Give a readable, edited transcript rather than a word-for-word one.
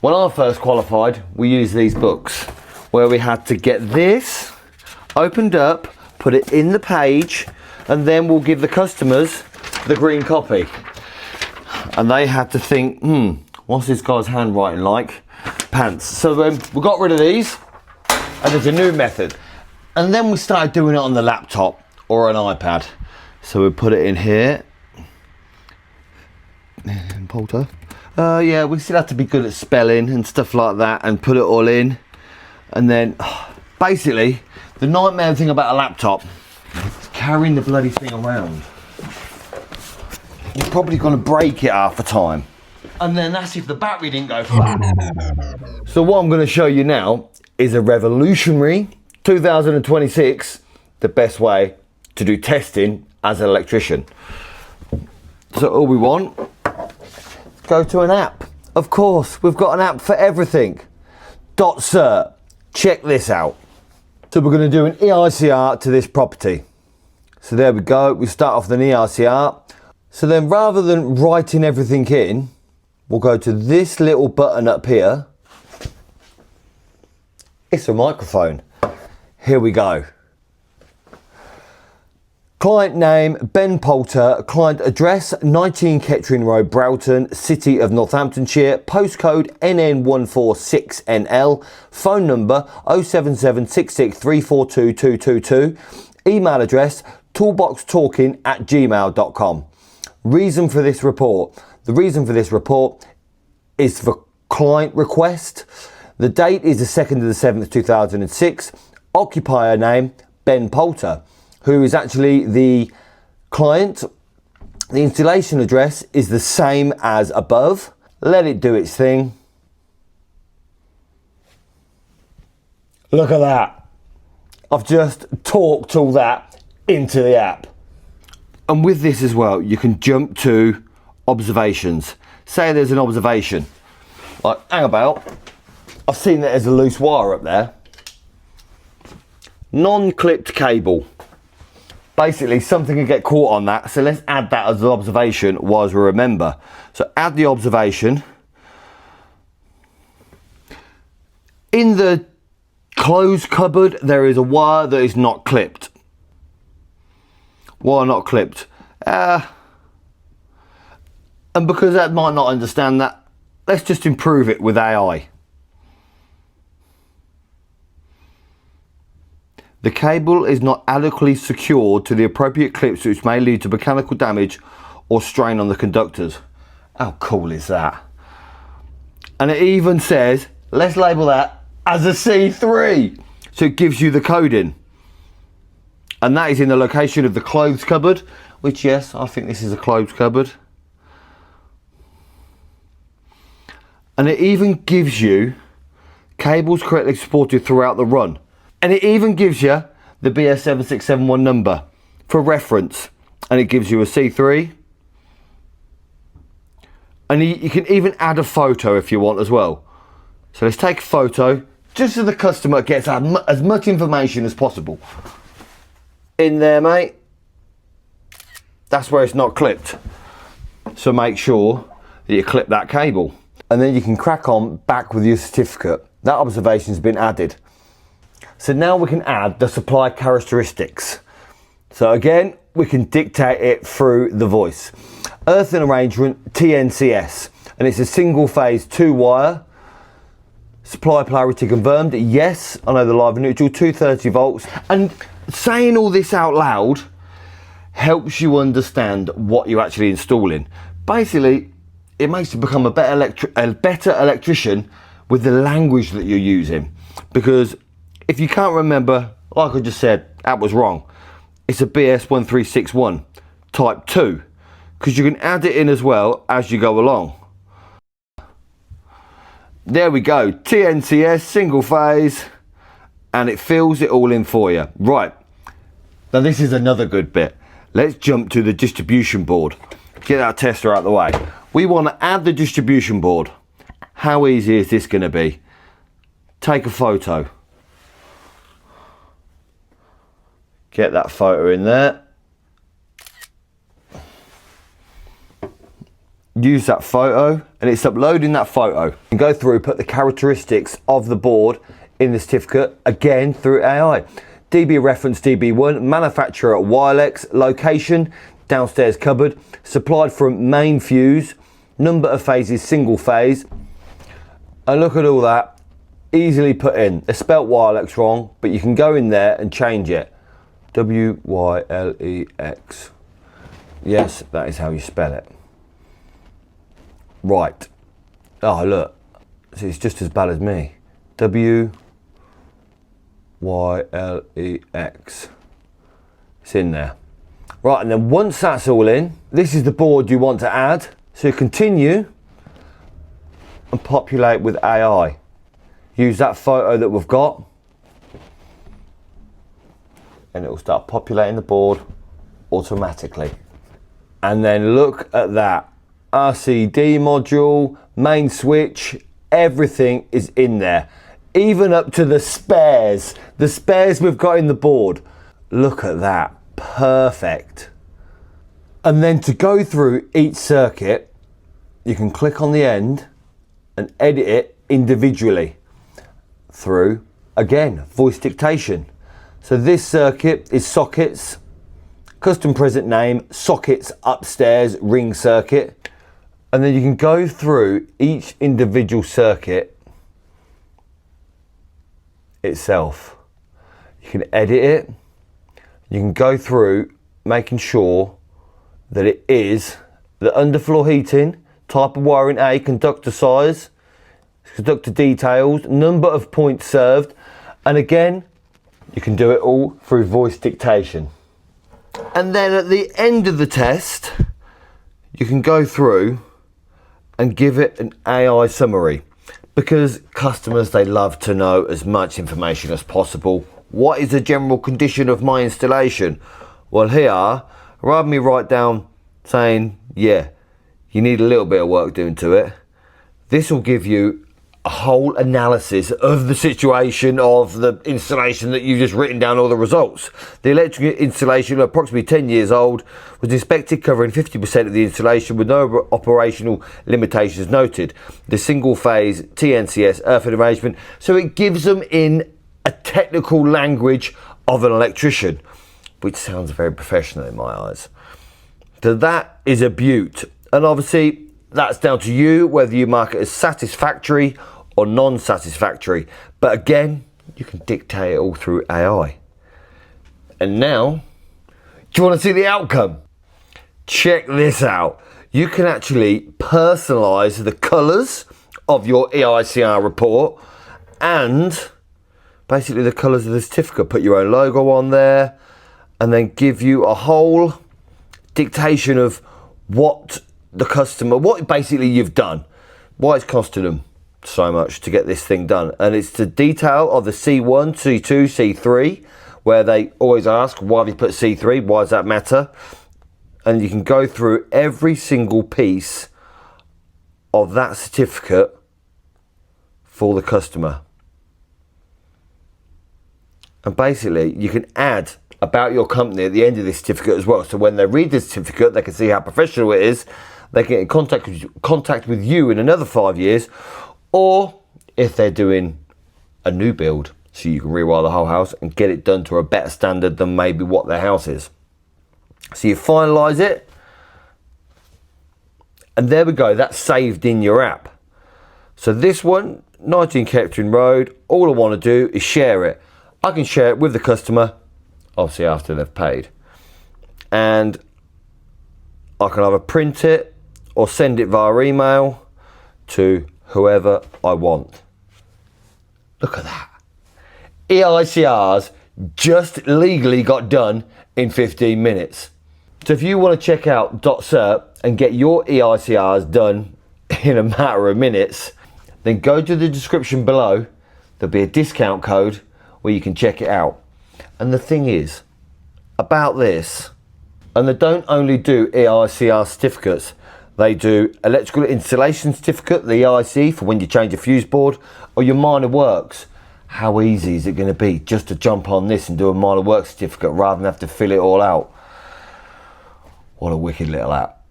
When I first qualified, we used these books where we had to get this opened up, put it in the page, and then we'll give the customers the green copy. And they had to think, what's this guy's handwriting like? Pants. So we got rid of these, and there's a new method. And then we started doing it on the laptop or an iPad. So we put it in here. Poulter. Yeah, we still have to be good at spelling and stuff like that and put it all in. And then, basically, the nightmare thing about a laptop is carrying the bloody thing around. You're probably going to break it half the time. And then that's if the battery didn't go flat. So what I'm going to show you now is a revolutionary 2026, the best way to do testing as an electrician. So all we want, go to an app. Of course, we've got an app for everything. Dot Cert. Check this out. So we're going to do an EICR to this property. So there we go. We start off with an EICR. So then rather than writing everything in, we'll go to this little button up here. It's a microphone. Here we go. Client name, Ben Poulter. Client address, 19 Kettering Road, Broughton, City of Northamptonshire. Postcode NN146NL. Phone number 07766342222. Email address, toolboxtalking@gmail.com. Reason for this report. The reason for this report is for client request. The date is the 2nd of the 7th, 2006. Occupier name, Ben Poulter, who is actually the client. The installation address is the same as above. Let it do its thing. Look at that. I've just talked all that into the app. And with this as well, you can jump to observations. Say there's an observation. Like, hang about. I've seen that there's a loose wire up there. Non-clipped cable. Basically, something can get caught on that. So let's add that as an observation whilst we remember. So add the observation. In the clothes cupboard, there is a wire that is not clipped. Wire not clipped. And because that might not understand that, let's just improve it with AI. The cable is not adequately secured to the appropriate clips, which may lead to mechanical damage or strain on the conductors. How cool is that? And it even says, let's label that as a C3. So it gives you the coding. And that is in the location of the clothes cupboard, which, yes, I think this is a clothes cupboard. And it even gives you cables correctly supported throughout the run. And it even gives you the BS7671 number for reference. And it gives you a C3. And you can even add a photo if you want as well. So let's take a photo, just so the customer gets as much information as possible. In there, mate. That's where it's not clipped. So make sure that you clip that cable. And then you can crack on back with your certificate. That observation's been added. So now we can add the supply characteristics. So again, we can dictate it through the voice. Earthing arrangement, TNCS. And it's a single phase 2 wire. Supply polarity confirmed, yes. I know the live and neutral, 230 volts. And saying all this out loud helps you understand what you're actually installing. Basically, it makes you become a better electrician with the language that you're using. Because if you can't remember, like I just said, that was wrong. It's a BS1361 type 2, because you can add it in as well as you go along. There we go, TNCS, single phase, and it fills it all in for you. Right, now this is another good bit. Let's jump to the distribution board. Get our tester out of the way. We want to add the distribution board. How easy is this going to be? Take a photo. Get that photo in there. use that photo, and it's uploading that photo. And go through, put the characteristics of the board in the certificate, again through AI. DB reference DB1, manufacturer Wilex, location, downstairs cupboard, supplied from main fuse, number of phases, single phase. And look at all that, easily put in. It's spelt Wilex wrong, but you can go in there and change it. W-Y-L-E-X. Yes, that is how you spell it. Right. Oh, look. See, it's just as bad as me. W-Y-L-E-X. It's in there. Right, and then once that's all in, this is the board you want to add. So continue and populate with AI. Use that photo that we've got, and it will start populating the board automatically. And then look at that. RCD module, main switch, everything is in there. Even up to the spares we've got in the board. Look at that, perfect. And then to go through each circuit, you can click on the end and edit it individually through, again, voice dictation. So this circuit is sockets, custom present name, sockets upstairs, ring circuit. And then you can go through each individual circuit itself. You can edit it. You can go through making sure that it is the underfloor heating, type of wiring A, conductor size, conductor details, number of points served. And again, you can do it all through voice dictation. And then at the end of the test, you can go through and give it an AI summary, because customers, they love to know as much information as possible. What is the general condition of my installation? Well, here, rather than me write down saying, yeah, you need a little bit of work doing to it, this will give you a whole analysis of the situation of the installation that you've just written down all the results. The electrical installation, approximately 10 years old, was inspected, covering 50% of the installation with no operational limitations noted. The single phase TNCS earthing arrangement, so it gives them in a technical language of an electrician, which sounds very professional in my eyes. So that is a beaut. And obviously that's down to you whether you mark it as satisfactory or non-satisfactory. But again, you can dictate it all through AI. And now, do you want to see the outcome? Check this out. You can actually personalize the colors of your EICR report and basically the colors of the certificate. Put your own logo on there and then give you a whole dictation of what the customer, what basically you've done, why it's costing them so much to get this thing done. And it's the detail of the C1, C2, C3, where they always ask, why have you put C3? Why does that matter? And you can go through every single piece of that certificate for the customer. And basically you can add about your company at the end of this certificate as well. So when they read this certificate, they can see how professional it is. They can get in contact with you in another 5 years, or if they're doing a new build, so you can rewire the whole house and get it done to a better standard than maybe what their house is. So you finalize it, and there we go, that's saved in your app. So this one, 19 Kettering Road, all I want to do is share it. I can share it with the customer, obviously after they've paid, and I can either print it or send it via email to whoever I want. Look at that. EICRs just legally got done in 15 minutes. So if you want to check out Dot Cert and get your EICRs done in a matter of minutes, then go to the description below. There'll be a discount code where you can check it out. And the thing is about this, and they don't only do EICR certificates, they do electrical installation certificate, the EIC, for when you change a fuse board, or your minor works. How easy is it going to be just to jump on this and do a minor works certificate rather than have to fill it all out? What a wicked little app.